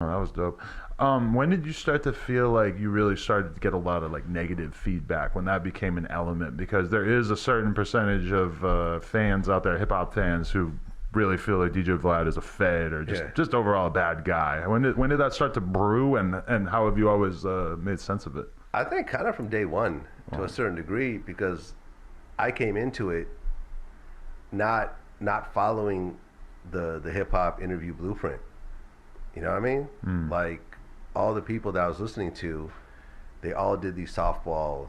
Oh, that was dope. When did you start to feel like you really started to get a lot of like negative feedback when that became an element? Because there is a certain percentage of fans out there, hip hop fans, who really feel like DJ Vlad is a fed or just Yeah. just overall a bad guy. When did that start to brew, and how have you always made sense of it? I think kind of from day one to a Wow. certain degree because I came into it not following the hip hop interview blueprint. You know what I mean? Mm. Like all the people that I was listening to, they all did these softball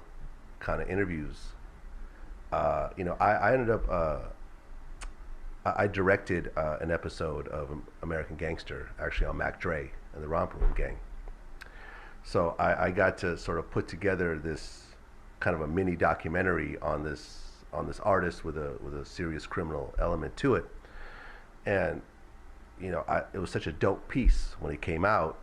kind of interviews. I ended up I directed an episode of American Gangster actually on Mac Dre and the Romper Room Gang. So I got to sort of put together this kind of a mini documentary on this artist with a serious criminal element to it, and it was such a dope piece when it came out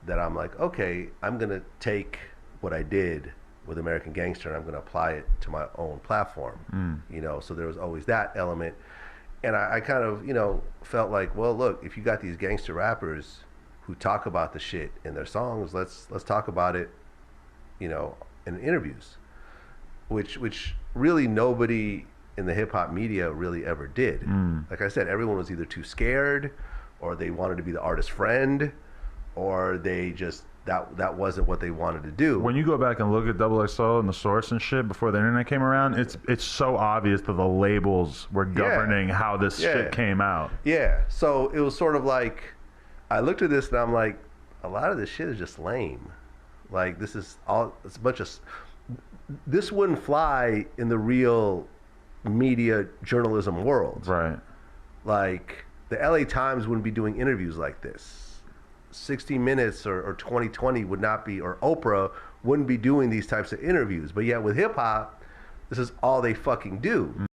that I'm like, okay, I'm gonna take what I did with American Gangster and I'm gonna apply it to my own platform. Mm. So there was always that element, and I kind of felt like, well, look, if you got these gangster rappers who talk about the shit in their songs, let's talk about it, in interviews, which really nobody in the hip hop media really ever did. Mm. Like I said, everyone was either too scared, or they wanted to be the artist's friend, or they just that wasn't what they wanted to do. When you go back and look at Double XL and the Source and shit before the internet came around, it's so obvious that the labels were governing how this shit came out. Yeah. So it was sort of like I looked at this and I'm like, a lot of this shit is just lame. Like it's a bunch of this wouldn't fly in the real media journalism world. Right. Like the LA Times wouldn't be doing interviews like this. 60 Minutes or 2020 would not be, or Oprah wouldn't be doing these types of interviews. But yet with hip hop, this is all they fucking do.